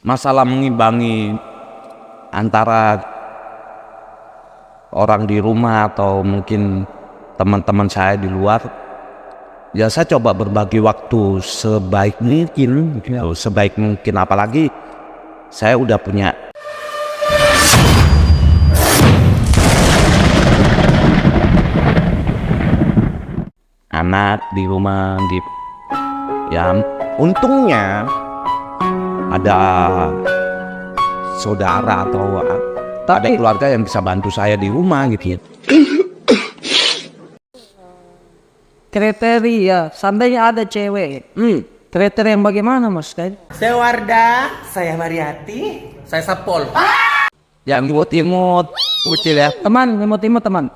masalah mengimbangi antara orang di rumah atau mungkin teman-teman saya di luar, ya saya coba berbagi waktu sebaik mungkin gitu, sebaik mungkin, apalagi saya udah punya anak di rumah, ya untungnya ada saudara atau ada keluarga yang bisa bantu saya di rumah gitu ya. Kriteria, seandainya ada cewek, kriteria yang bagaimana mas? Saya Wardah, saya Mariati, saya Sapol. Yang imut-imut, kecil ya. Teman, imut-imut teman.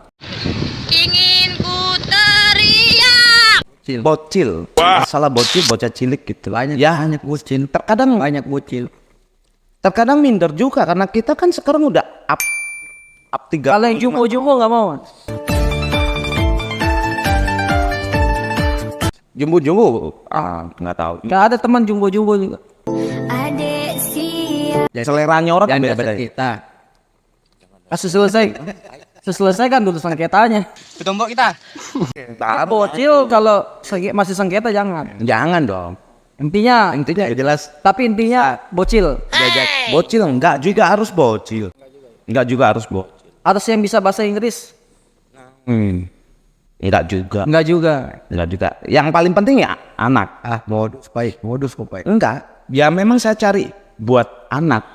Ingin ku teriak. Bocil, masalah bocil, bocah cilik gitu. Banyak. Ya hanya bocil. Terkadang Banyak bocil. terkadang minder juga karena kita kan sekarang udah up 3. Kalau yang jumbo-jumbo nggak mau mas? Jumbo-jumbo, nggak tahu. Nggak ada teman jumbo-jumbo juga. Adek siap. Ya, seleranya orang kan Yang beda-beda. kita. Kasus selesaikan dulu sengketanya. Ketombok kita. Bocil kalau masih sengketa jangan. Jangan dong. Intinya Intinya ya jelas. Tapi intinya bocil. Bocil enggak juga harus bocil. Enggak juga harus bocil. Harus yang bisa bahasa Inggris. Enggak juga. Enggak juga. Enggak juga. Yang paling penting ya anak. Modus kok baik. Enggak. Ya memang saya cari buat anak.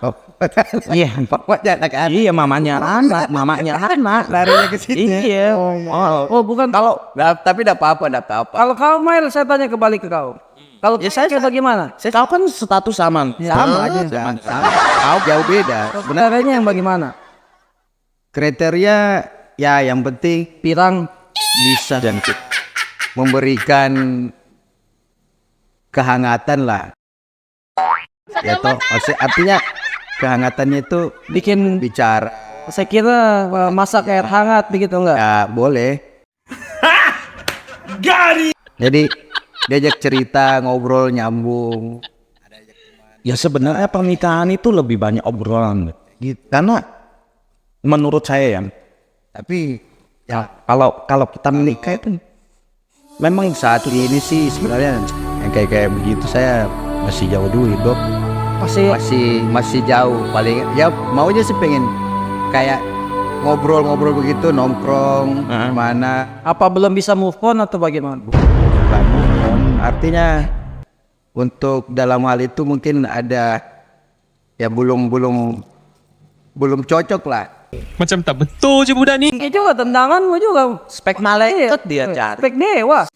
Iya, Pokoknya anak-anak. iya mamanya anak, mamanya anak. Larinya ke situ. Iya. Oh bukan. Kalau Tapi enggak apa-apa, enggak apa-apa. Kalau kau Mail, saya tanya kembali ke kau. Kalau Ya, saya bagaimana? kau kan status sama. Sama aja. Sama. Kau jauh beda. Benarnya yang bagaimana? Kriteria ya yang penting Pirang. bisa dan memberikan kehangatan lah. Ya toh, artinya kehangatannya itu Bikin, bicara. saya kira masak air hangat begitu enggak? Ya boleh. Jadi diajak cerita, ngobrol, nyambung. Ya sebenarnya pernikahan itu lebih banyak obrolan. Gitu. Karena menurut saya ya, Tapi ya kalau kita menikah itu memang saat ini sih sebenarnya yang kayak begitu saya masih jauh dulu hidup. Masih jauh, paling ya maunya sih pengen kayak ngobrol-ngobrol begitu, nongkrong mana. Apa belum bisa move on atau bagaimana? Bukan move on. Artinya untuk dalam hal itu mungkin ada ya belum cocok lah. Macam tak betul je budak ni. Ini juga tendanganmu juga. spek malaikat dia cari. Spek dewa.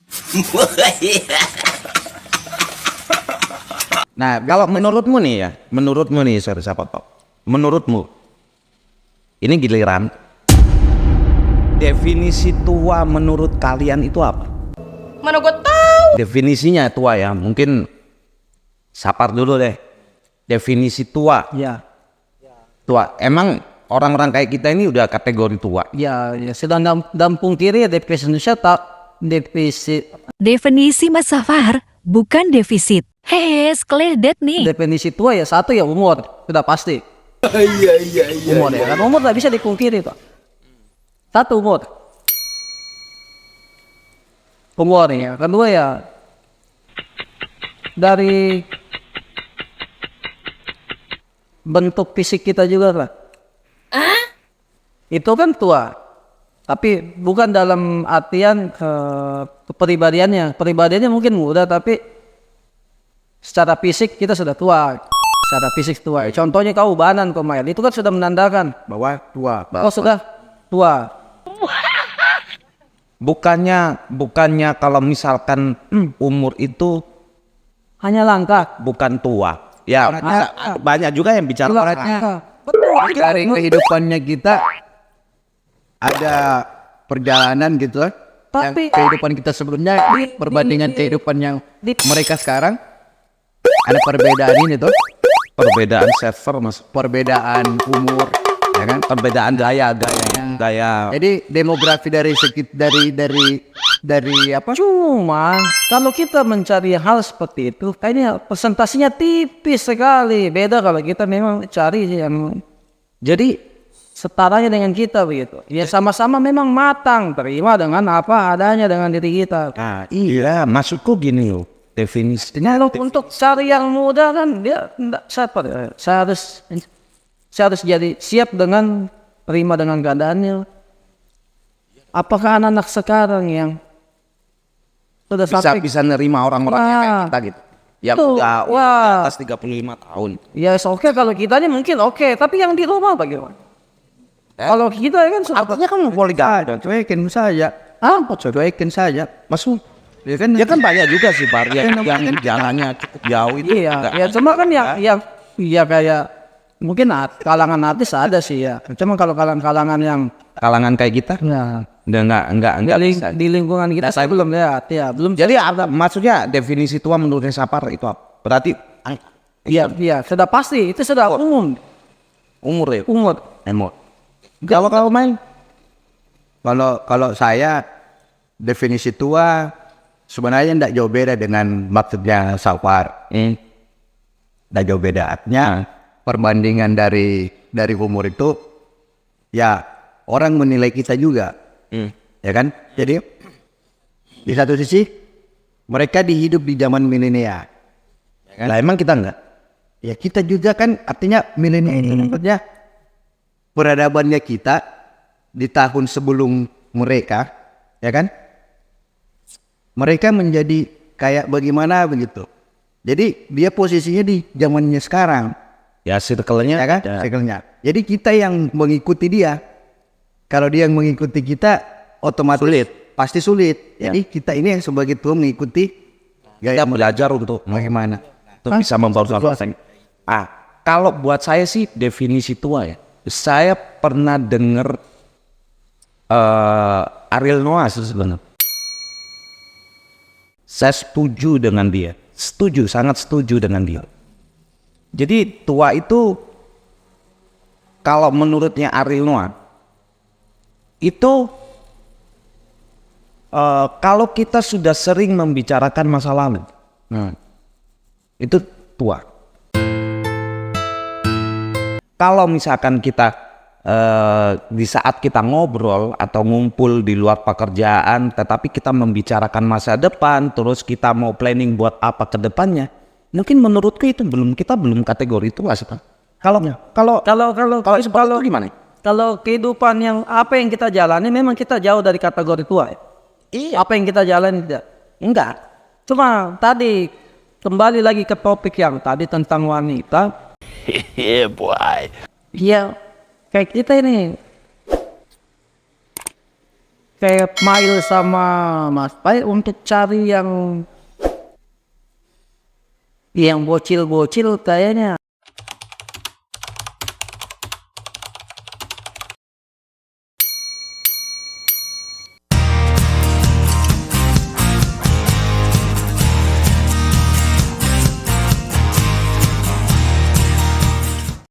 Nah, kalau menurutmu nih, sorry, siapa Pak? Menurutmu, ini giliran. Definisi tua menurut kalian itu apa? Mana gue tahu. Definisinya tua ya, mungkin Sapar dulu deh. Definisi tua, Ya. tua. Emang orang-orang kayak kita ini udah kategori tua? Ya, sedang dalam pungkiri definisi Indonesia tak defisit. Definisi Mas Safar bukan defisit. Skeledet nih. Definisi tua ya satu ya umur, sudah pasti. Iya. Umur ya kan umur tak bisa dipungkiri tuh. Satu umur. Umur ya. Kedua ya dari bentuk fisik kita juga lah. Itu kan tua. Tapi bukan dalam artian kepribadiannya. Pribadiannya mungkin muda tapi secara fisik kita sudah tua. Secara fisik tua. Contohnya kau ubanan Komail. Itu kan sudah menandakan Bahwa tua. kau sudah tua. Bukannya kalau misalkan umur itu Hanya langkah. bukan tua. Ya, banyak juga yang bicara Langkah. Dari kehidupannya kita ada perjalanan gitu kan. Tapi- Yang kehidupan kita sebelumnya perbandingan kehidupan yang mereka sekarang ada perbedaan ini tuh, perbedaan server mas, perbedaan umur, ya kan? perbedaan gaya. Jadi demografi dari dari apa? Cuma kalau kita mencari hal seperti itu, kayaknya presentasinya tipis sekali. Beda kalau kita memang cari yang jadi setaranya dengan kita begitu. Ya sama-sama memang matang, terima dengan apa adanya dengan diri kita. Nah, iya, maksudku gini loh. Definisinya Kalau untuk cari yang muda kan dia enggak saya harus jadi siap dengan terima dengan keadaannya. Apakah anak-anak sekarang yang sudah bisa nerima orang-orang yang kayak kita gitu. Ya Tuh, udah wah. atas 35 tahun. Ya oke kalau kitanya mungkin oke, tapi yang di rumah bagaimana? Kalau kita kan Artinya kan poligami. Cuekin saja. apa Cuekin saja. Maksud Ya kan? ya kan banyak juga sih Bar yang jalannya cukup jauh itu. Iya, enggak. ya cuma kan yang ya kayak mungkin kalangan artis ada sih ya. Cuma kalau kalangan yang Kalangan kayak kita ya, enggak bisa. di lingkungan kita saya belum lihat ya, belum. Jadi maksudnya definisi tua menurut Sapar itu apa? Berarti Iya, sudah pasti itu sudah umum umur ya. umur. Emot. Kalau main Kalau saya definisi tua sebenarnya tidak jauh beda dengan maksudnya Safar. Tidak jauh beda. Artinya perbandingan dari umur itu ya orang menilai kita juga. Ya kan? Jadi di satu sisi mereka dihidup di zaman milenial. Ya kan? Lah emang kita enggak? Ya kita juga kan artinya milenial itu maksudnya peradabannya kita di tahun sebelum mereka, ya kan? Mereka menjadi kayak bagaimana begitu. Jadi dia posisinya di zamannya sekarang, Ya circle-nya ya kan? Circle-nya. Jadi kita yang mengikuti dia. Kalau dia yang mengikuti kita, otomatis pasti sulit. Jadi kita ini yang sebagai tua mengikuti kita belajar untuk bagaimana. untuk bisa mempersoalkan. Kalau buat saya sih definisi tua ya. Saya pernah dengar Ariel Noah sebenarnya. Saya setuju dengan dia. Sangat setuju dengan dia. Jadi tua itu kalau menurutnya Ariel Noah itu kalau kita sudah sering membicarakan masa lalu, itu tua. Kalau misalkan kita di saat kita ngobrol atau ngumpul di luar pekerjaan, tetapi kita membicarakan masa depan, terus kita mau planning buat apa ke depannya, mungkin menurutku itu kita belum kategori tua sih Pak. Kalau itu gimana? Kalau kehidupan yang apa yang kita jalani memang kita jauh dari kategori tua ya. Iya. Apa yang kita jalani tidak. Enggak. Cuma tadi kembali lagi ke topik yang tadi tentang wanita. Iya, kayak kita ini kayak Mail sama Mas Pai untuk cari yang bocil-bocil kayaknya